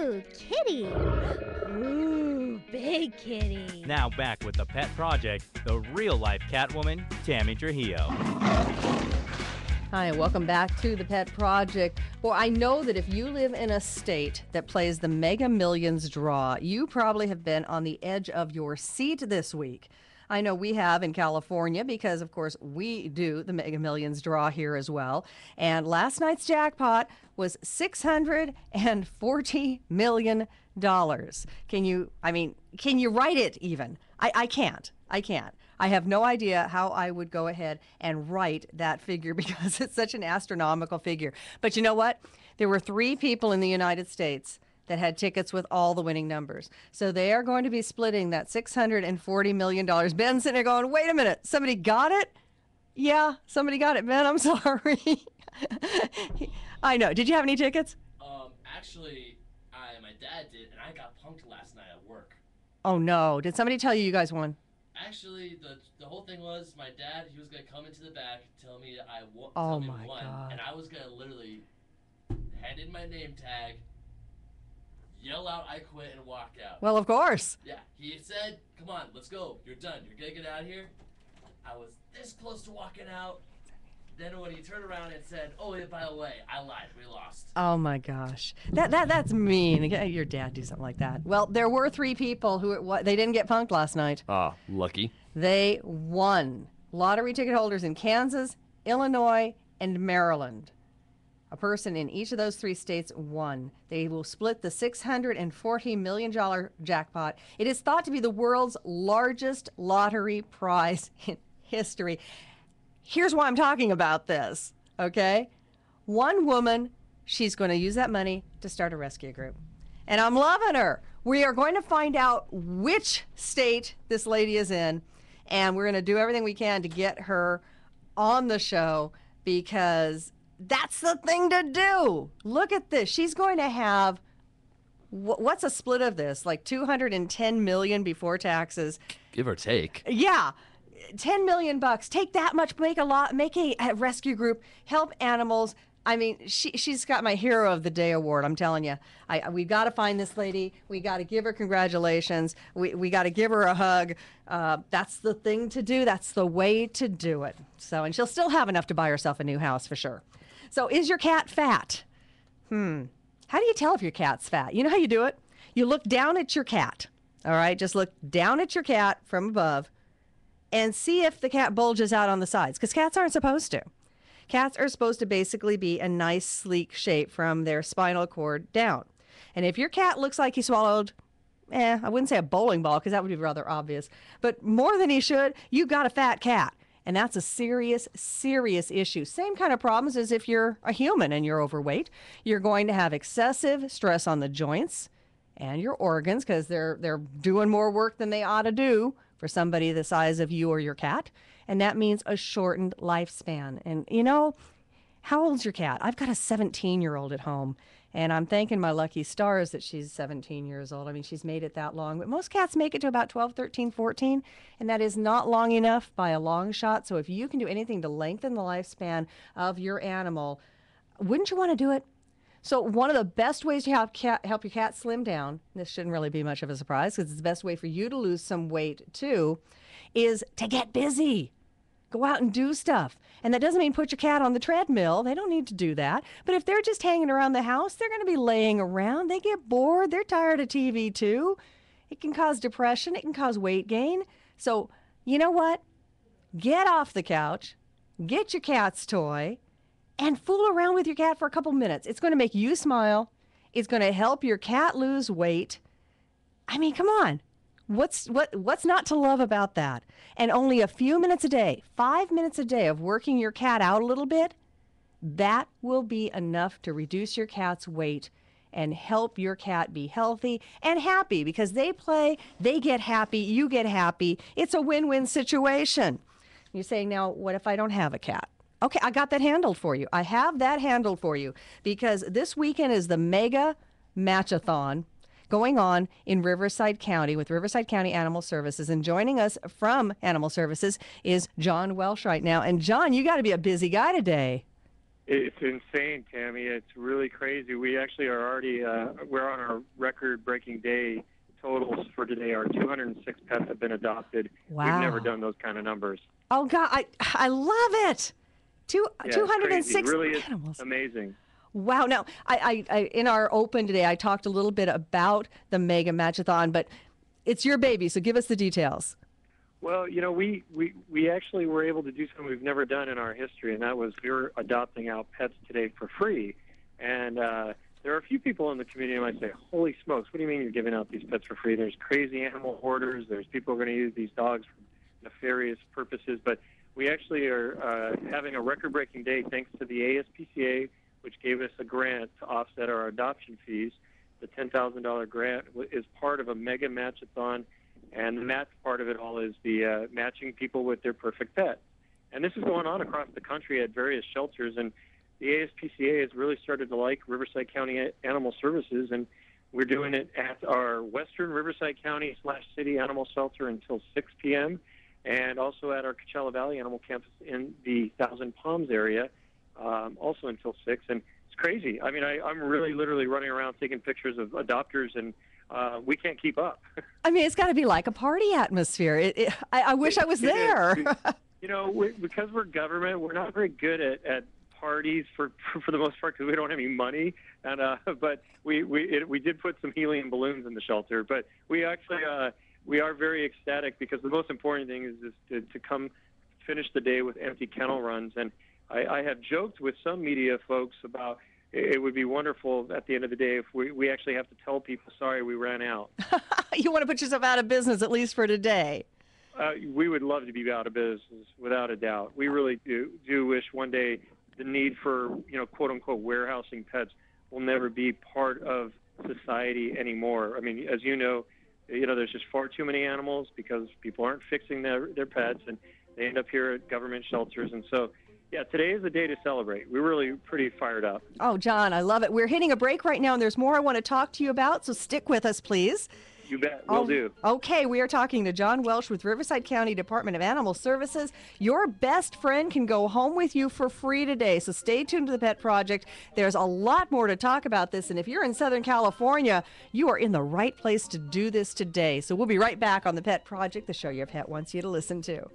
Ooh, kitty. Ooh, big kitty. Now back with the Pet Project, the real-life Catwoman, Tammy Trujillo. Hi, and welcome back to the Pet Project. Well, I know that if you live in a state that plays the Mega Millions draw, you probably have been on the edge of your seat this week. I know we have in California because, of course, we do the Mega Millions draw here as well. And last night's jackpot was $640 million. Can you write it even? I can't. I have no idea how I would go ahead and write that figure because it's such an astronomical figure. But you know what? There were 3 people in the United States that had tickets with all the winning numbers. So they are going to be splitting that $640 million. Ben's sitting there going, wait a minute, somebody got it? Yeah, somebody got it, Ben. I'm sorry. I know. Did you have any tickets? Actually, my dad did, and I got punked last night at work. Oh, no. Did somebody tell you guys won? Actually, the whole thing was my dad, he was going to come into the back, tell me I won, God. and I was going to literally hand in my name tag, yell out I quit, and walk out. Well, of course. Yeah, he said, come on, let's go. You're done. You're going to get out of here. I was this close to walking out. Then when he turned around and said, oh, yeah, by the way, I lied. We lost. Oh, my gosh. That's mean. Your dad do something like that. Well, there were 3 people who they didn't get punked last night. Ah, lucky. They won. Lottery ticket holders in Kansas, Illinois, and Maryland. A person in each of those 3 states won. They will split the $640 million jackpot. It is thought to be the world's largest lottery prize in history. Here's why I'm talking about this, okay? One woman, she's going to use that money to start a rescue group. And I'm loving her. We are going to find out which state this lady is in, and we're going to do everything we can to get her on the show because that's the thing to do. Look at this. She's going to have, what's a split of this? Like $210 million before taxes. Give or take. Yeah. $10 million. Take that much, make a rescue group, help animals. I mean, she's got my Hero of the Day award, I'm telling you. We've got to find this lady. We got to give her congratulations. We got to give her a hug. That's the thing to do. That's the way to do it. So, and she'll still have enough to buy herself a new house for sure. So is your cat fat? How do you tell if your cat's fat? You know how you do it? You look down at your cat. All right, just look down at your cat from above and see if the cat bulges out on the sides, because cats aren't supposed to. Cats are supposed to basically be a nice, sleek shape from their spinal cord down. And if your cat looks like he swallowed, I wouldn't say a bowling ball, because that would be rather obvious, but more than he should, you got a fat cat. And that's a serious, serious issue. Same kind of problems as if you're a human and you're overweight. You're going to have excessive stress on the joints and your organs, because they're doing more work than they ought to do for somebody the size of you or your cat. And that means a shortened lifespan. And, you know, how old's your cat? I've got a 17-year-old at home, and I'm thanking my lucky stars that she's 17 years old. I mean, she's made it that long. But most cats make it to about 12, 13, 14, and that is not long enough by a long shot. So if you can do anything to lengthen the lifespan of your animal, wouldn't you want to do it? So one of the best ways to help your cat slim down, this shouldn't really be much of a surprise because it's the best way for you to lose some weight too, is to get busy. Go out and do stuff. And that doesn't mean put your cat on the treadmill. They don't need to do that. But if they're just hanging around the house, they're going to be laying around. They get bored. They're tired of TV too. It can cause depression. It can cause weight gain. So you know what? Get off the couch. Get your cat's toy. And fool around with your cat for a couple minutes. It's going to make you smile. It's going to help your cat lose weight. I mean, come on. What's not to love about that? And only a few minutes a day, 5 minutes a day of working your cat out a little bit, that will be enough to reduce your cat's weight and help your cat be healthy and happy, because they play, they get happy, you get happy. It's a win-win situation. You're saying, now, what if I don't have a cat? Okay, I got that handled for you. I have that handled for you, because this weekend is the Mega Matchathon going on in Riverside County with Riverside County Animal Services. And joining us from Animal Services is John Welsh right now. And John, you got to be a busy guy today. It's insane, Tammy. It's really crazy. We actually are already, we're on our record-breaking day totals for today. Our 206 pets have been adopted. Wow. We've never done those kind of numbers. Oh, God, I love it. Yeah, 206 it really is animals. amazing. Wow. Now, I in our open today, I talked a little bit about the Mega Matchathon, but it's your baby, so give us the details. Well, we actually were able to do something we've never done in our history, and that was we were adopting out pets today for free. And there are a few people in the community who might say, holy smokes, what do you mean you're giving out these pets for free? There's crazy animal hoarders. There's people who are going to use these dogs for nefarious purposes. But we actually are having a record-breaking day thanks to the ASPCA, which gave us a grant to offset our adoption fees. The $10,000 grant is part of a mega matchathon, and the match part of it all is the matching people with their perfect pet. And this is going on across the country at various shelters, and the ASPCA has really started to like Riverside County Animal Services, and we're doing it at our Western Riverside County / City Animal Shelter until 6 p.m., and also at our Coachella Valley Animal Campus in the Thousand Palms area, also until 6. And it's crazy. I mean, I'm really literally running around taking pictures of adopters, and we can't keep up. I mean, it's got to be like a party atmosphere. I wish I was there. Because we're government, we're not very good at parties for the most part because we don't have any money. And but we did put some helium balloons in the shelter. But we actually we are very ecstatic because the most important thing is to come finish the day with empty kennel runs. And I have joked with some media folks about it would be wonderful at the end of the day if we actually have to tell people, sorry, we ran out. You want to put yourself out of business, at least for today. We would love to be out of business, without a doubt. We really do wish one day the need for, quote unquote, warehousing pets will never be part of society anymore. I mean, as you know, there's just far too many animals because people aren't fixing their pets, and they end up here at government shelters. And so, yeah, today is a day to celebrate. We're really pretty fired up. Oh, John, I love it. We're hitting a break right now, and there's more I want to talk to you about, so stick with us, please. You bet. Will do. Okay, we are talking to John Welsh with Riverside County Department of Animal Services. Your best friend can go home with you for free today, so stay tuned to the Pet Project. There's a lot more to talk about this, and if you're in Southern California, you are in the right place to do this today. So we'll be right back on the Pet Project, the show your pet wants you to listen to.